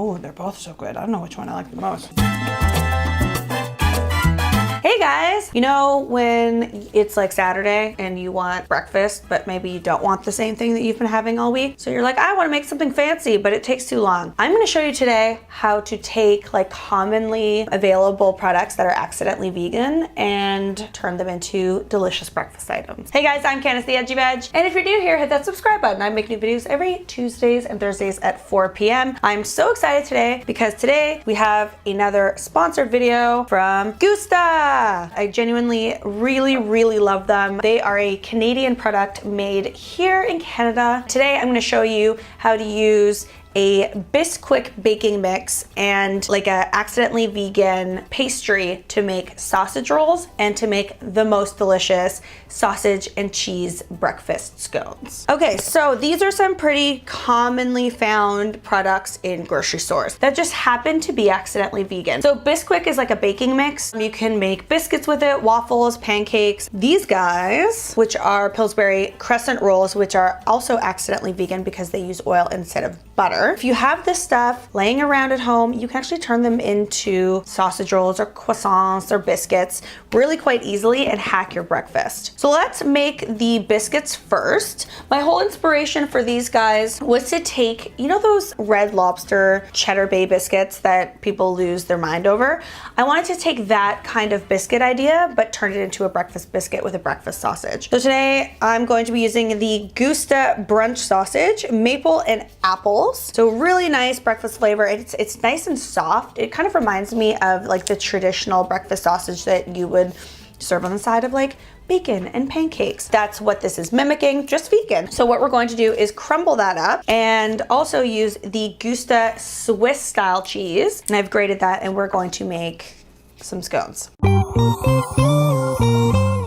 Oh, they're both so good. I don't know which one I like the most. Hey guys, you know when it's like Saturday and you want breakfast, but maybe you don't want the same thing that you've been having all week? So you're like, I want to make something fancy, but it takes too long. I'm going to show you today how to take like commonly available products that are accidentally vegan and turn them into delicious breakfast items. Hey guys, I'm Candace the Edgy Veg, and if you're new here, hit that subscribe button. I make new videos every Tuesdays and Thursdays at 4 p.m. I'm so excited today because today we have another sponsored video from Gusta. I genuinely really love them. They are a Canadian product made here in Canada. Today I'm going to show you how to use a Bisquick baking mix and like a accidentally vegan pastry to make sausage rolls and to make the most delicious sausage and cheese breakfast scones. Okay, so these are some pretty commonly found products in grocery stores that just happen to be accidentally vegan. So Bisquick is like a baking mix. You can make biscuits with it, waffles, pancakes. These guys, which are Pillsbury crescent rolls, which are also accidentally vegan because they use oil instead of butter. If you have this stuff laying around at home, you can actually turn them into sausage rolls or croissants or biscuits really quite easily and hack your breakfast. So let's make the biscuits first. My whole inspiration for these guys was to take, you know those Red Lobster Cheddar Bay biscuits that people lose their mind over? I wanted to take that kind of biscuit idea, but turn it into a breakfast biscuit with a breakfast sausage. So today I'm going to be using the Gusta Brunch sausage, maple and apples. So really nice breakfast flavor. It's nice and soft. It kind of reminds me of like the traditional breakfast sausage that you would serve on the side of like bacon and pancakes. That's what this is mimicking, just vegan. So what we're going to do is crumble that up and also use the Gusta Swiss style cheese. And I've grated that and we're going to make some scones.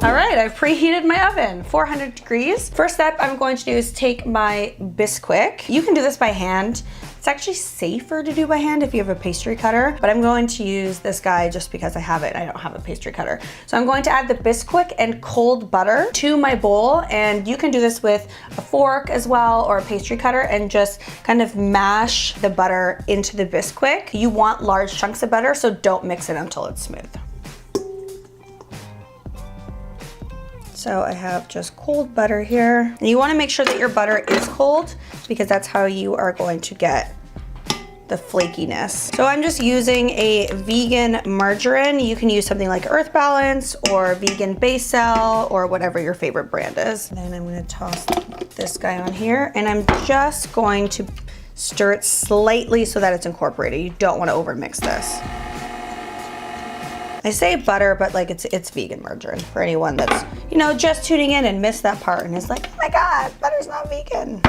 All right, I've preheated my oven, 400 degrees. First step I'm going to do is take my Bisquick. You can do this by hand. It's actually safer to do by hand if you have a pastry cutter, but I'm going to use this guy just because I have it. I don't have a pastry cutter. So I'm going to add the Bisquick and cold butter to my bowl, and you can do this with a fork as well or a pastry cutter and just kind of mash the butter into the Bisquick. You want large chunks of butter, so don't mix it until it's smooth. So I have just cold butter here. And you wanna make sure that your butter is cold because that's how you are going to get the flakiness. So I'm just using a vegan margarine. You can use something like Earth Balance or vegan Basil or whatever your favorite brand is. And then I'm gonna toss this guy on here and I'm just going to stir it slightly so that it's incorporated. You don't wanna overmix this. I say butter, but like it's vegan margarine for anyone that's, you know, just tuning in and missed that part and is like, oh my God, butter's not vegan.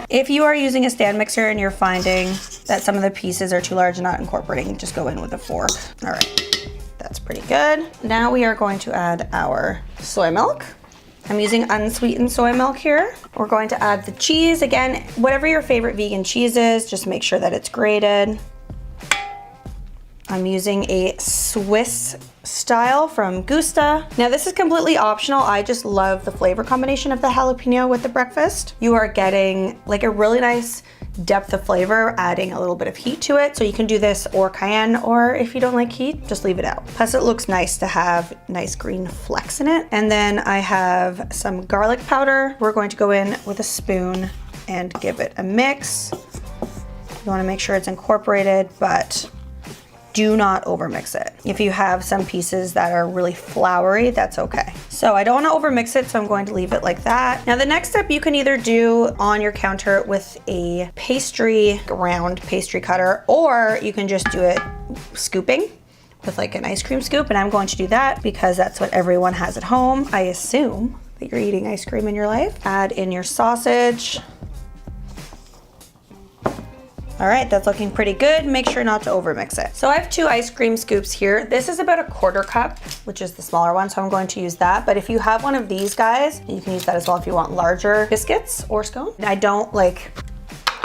If you are using a stand mixer and you're finding that some of the pieces are too large and not incorporating, just go in with a fork. All right, that's pretty good. Now we are going to add our soy milk. I'm using unsweetened soy milk here. We're going to add the cheese. Again, whatever your favorite vegan cheese is, just make sure that it's grated. I'm using a Swiss style from Gusta. Now this is completely optional. I just love the flavor combination of the jalapeno with the breakfast. You are getting like a really nice depth of flavor, adding a little bit of heat to it. So you can do this or cayenne, or if you don't like heat, just leave it out. Plus it looks nice to have nice green flecks in it. And then I have some garlic powder. We're going to go in with a spoon and give it a mix. You wanna make sure it's incorporated, but do not overmix it. If you have some pieces that are really floury, that's okay. So I don't wanna overmix it, so I'm going to leave it like that. Now the next step you can either do on your counter with a round pastry cutter, or you can just do it scooping with like an ice cream scoop, and I'm going to do that because that's what everyone has at home. I assume that you're eating ice cream in your life. Add in your sausage. All right, that's looking pretty good. Make sure not to overmix it. So I have 2 ice cream scoops here. This is about a 1/4 cup, which is the smaller one, so I'm going to use that. But if you have one of these guys, you can use that as well if you want larger biscuits or scones. I don't like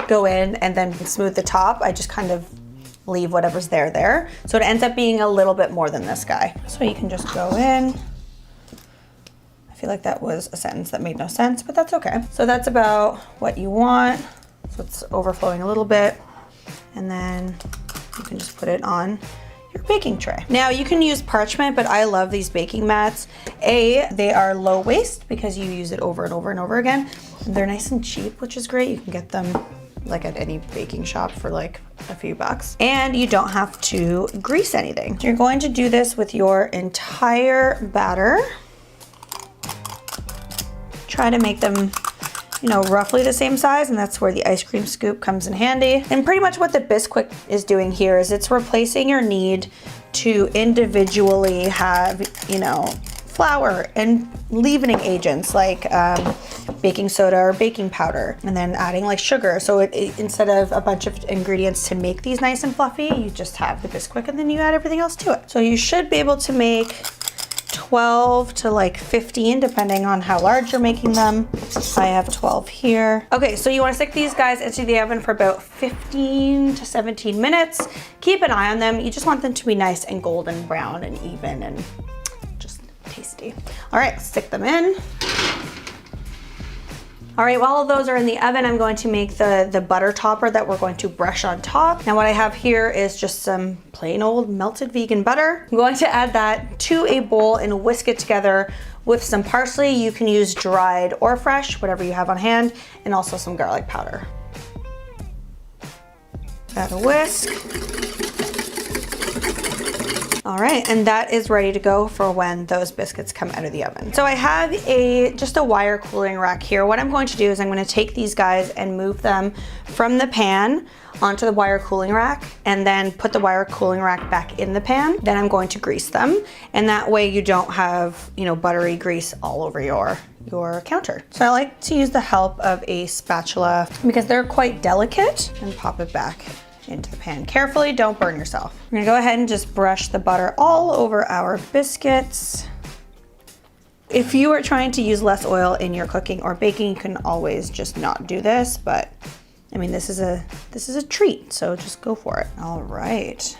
go in and then smooth the top. I just kind of leave whatever's there. So it ends up being a little bit more than this guy. So you can just go in. I feel like that was a sentence that made no sense, but that's okay. So that's about what you want. So it's overflowing a little bit. And then you can just put it on your baking tray. Now you can use parchment, but I love these baking mats. They are low waste because you use it over and over and over again. And they're nice and cheap, which is great. You can get them like at any baking shop for like a few bucks. And you don't have to grease anything. So you're going to do this with your entire batter. Try to make them, you know, roughly the same size, and that's where the ice cream scoop comes in handy. And pretty much what the Bisquick is doing here is it's replacing your need to individually have, you know, flour and leavening agents like baking soda or baking powder, and then adding like sugar. So instead of a bunch of ingredients to make these nice and fluffy, you just have the Bisquick and then you add everything else to it. So you should be able to make 12 to like 15 depending on how large you're making them. I have 12 here. Okay, so you want to stick these guys into the oven for about 15 to 17 minutes. Keep an eye on them. You just want them to be nice and golden brown and even and just tasty. All right, stick them in. All right, while all those are in the oven, I'm going to make the butter topper that we're going to brush on top. Now what I have here is just some plain old melted vegan butter. I'm going to add that to a bowl and whisk it together with some parsley. You can use dried or fresh, whatever you have on hand, and also some garlic powder. Add a whisk. All right, and that is ready to go for when those biscuits come out of the oven. So I have just a wire cooling rack here. What I'm going to do is I'm going to take these guys and move them from the pan onto the wire cooling rack, and then put the wire cooling rack back in the pan. Then I'm going to grease them, and that way you don't have, you know, buttery grease all over your counter. So I like to use the help of a spatula because they're quite delicate, and pop it back into the pan carefully. Don't burn yourself. We're gonna go ahead and just brush the butter all over our biscuits. If you are trying to use less oil in your cooking or baking, you can always just not do this, but I mean, this is a treat, so just go for it. All right.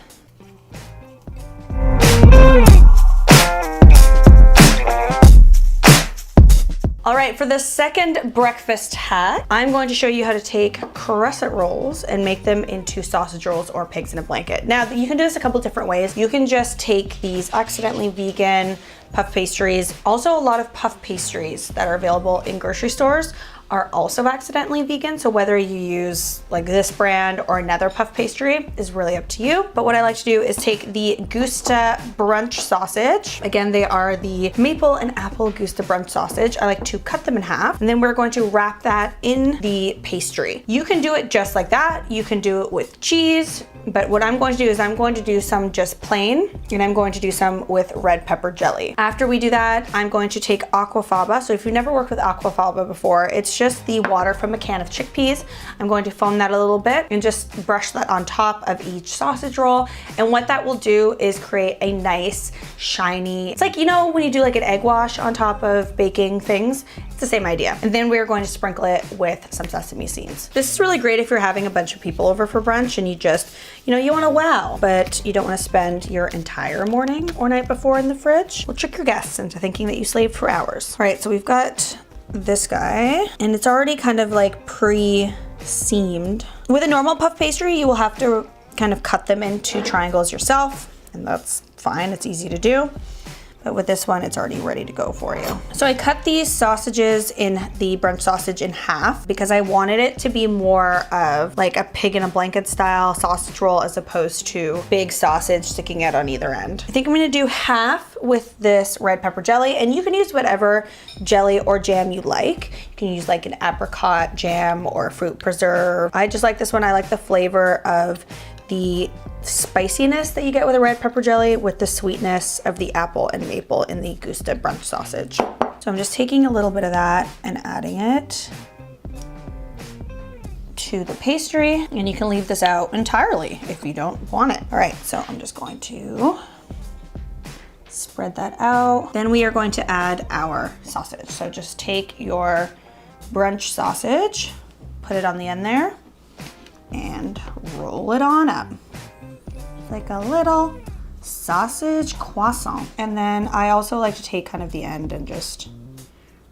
All right, for the second breakfast hack, I'm going to show you how to take crescent rolls and make them into sausage rolls or pigs in a blanket. Now, you can do this a couple different ways. You can just take these accidentally vegan puff pastries. Also, a lot of puff pastries that are available in grocery stores are also accidentally vegan. So whether you use like this brand or another puff pastry is really up to you. But what I like to do is take the Gusta Brunch sausage. Again, they are the maple and apple Gusta Brunch sausage. I like to cut them in half, and then we're going to wrap that in the pastry. You can do it just like that. You can do it with cheese, but what I'm going to do is I'm going to do some just plain, and I'm going to do some with red pepper jelly. After we do that, I'm going to take aquafaba. So if you've never worked with aquafaba before, it's just the water from a can of chickpeas. I'm going to foam that a little bit and just brush that on top of each sausage roll. And what that will do is create a nice, shiny, it's like, you know, when you do like an egg wash on top of baking things, it's the same idea. And then we're going to sprinkle it with some sesame seeds. This is really great if you're having a bunch of people over for brunch and you just, you know, you want to wow, but you don't want to spend your entire morning or night before in the fridge. We'll trick your guests into thinking that you slaved for hours. All right, so we've got this guy, and it's already kind of like pre-seamed. With a normal puff pastry, you will have to kind of cut them into triangles yourself, and that's fine, it's easy to do. But with this one, it's already ready to go for you. So I cut these sausages in the brunch sausage in half because I wanted it to be more of like a pig in a blanket style sausage roll as opposed to big sausage sticking out on either end. I think I'm gonna do half with this red pepper jelly, and you can use whatever jelly or jam you like. You can use like an apricot jam or fruit preserve. I just like this one. I like the flavor of the spiciness that you get with a red pepper jelly with the sweetness of the apple and maple in the Gusta Brunch sausage. So I'm just taking a little bit of that and adding it to the pastry, and you can leave this out entirely if you don't want it. All right, so I'm just going to spread that out. Then we are going to add our sausage. So just take your brunch sausage, put it on the end there, and roll it on up like a little sausage croissant. And then I also like to take kind of the end and just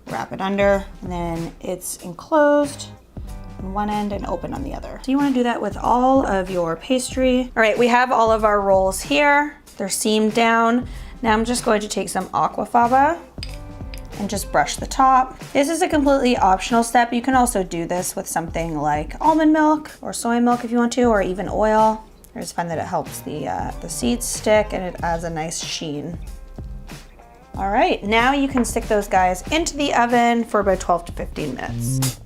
wrap it under, and then it's enclosed on one end and open on the other. So you want to do that with all of your pastry. All right, we have all of our rolls here. They're seamed down. Now I'm just going to take some aquafaba and just brush the top. This is a completely optional step. You can also do this with something like almond milk or soy milk if you want to, or even oil. I just find that it helps the seeds stick and it adds a nice sheen. All right, now you can stick those guys into the oven for about 12 to 15 minutes.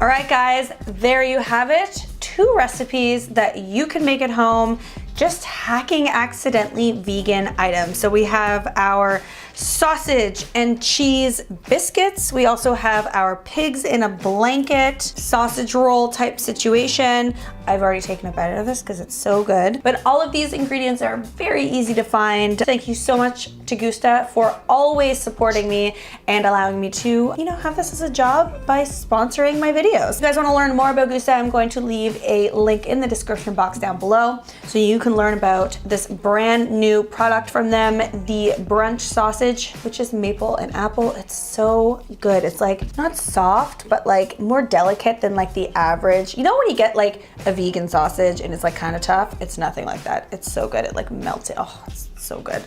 All right, guys, there you have it. 2 recipes that you can make at home, just hacking accidentally vegan items. So we have our sausage and cheese biscuits. We also have our pigs in a blanket sausage roll type situation. I've already taken a bite of this because it's so good. But all of these ingredients are very easy to find. Thank you so much to Gusta for always supporting me and allowing me to, have this as a job by sponsoring my videos. If you guys want to learn more about Gusta, I'm going to leave a link in the description box down below so you can learn about this brand new product from them, the Brunch sausage, which is maple and apple. It's so good. It's like not soft, but like more delicate than like the average. You know when you get like a vegan sausage and it's like kind of tough? It's nothing like that. It's so good. It like melts it. Oh, it's so good.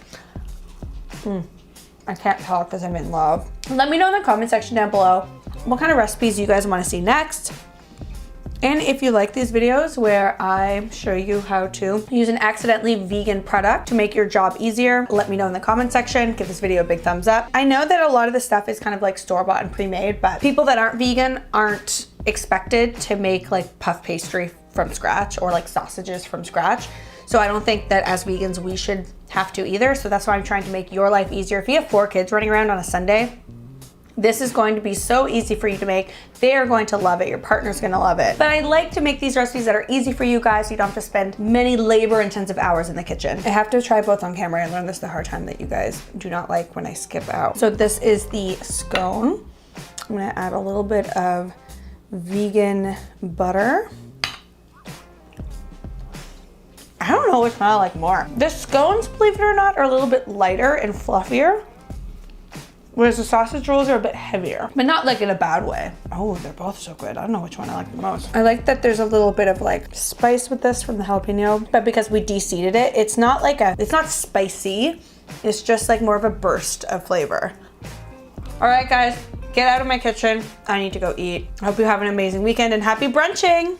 I can't talk because I'm in love. Let me know in the comment section down below what kind of recipes you guys want to see next. And if you like these videos where I show you how to use an accidentally vegan product to make your job easier, let me know in the comment section. Give this video a big thumbs up. I know that a lot of this stuff is kind of like store-bought and pre-made, but people that aren't vegan aren't expected to make like puff pastry from scratch or like sausages from scratch. So I don't think that as vegans we should have to either. So that's why I'm trying to make your life easier. If you have 4 kids running around on a Sunday, this is going to be so easy for you to make. They are going to love it. Your partner's gonna love it. But I like to make these recipes that are easy for you guys so you don't have to spend many labor-intensive hours in the kitchen. I have to try both on camera. I learned this the hard time that you guys do not like when I skip out. So this is the scone. I'm gonna add a little bit of vegan butter. I don't know which one I like more. The scones, believe it or not, are a little bit lighter and fluffier, whereas the sausage rolls are a bit heavier, but not like in a bad way. Oh, they're both so good. I don't know which one I like the most. I like that there's a little bit of like spice with this from the jalapeno, but because we de-seeded it, it's not spicy. It's just like more of a burst of flavor. All right, guys, get out of my kitchen. I need to go eat. I hope you have an amazing weekend and happy brunching.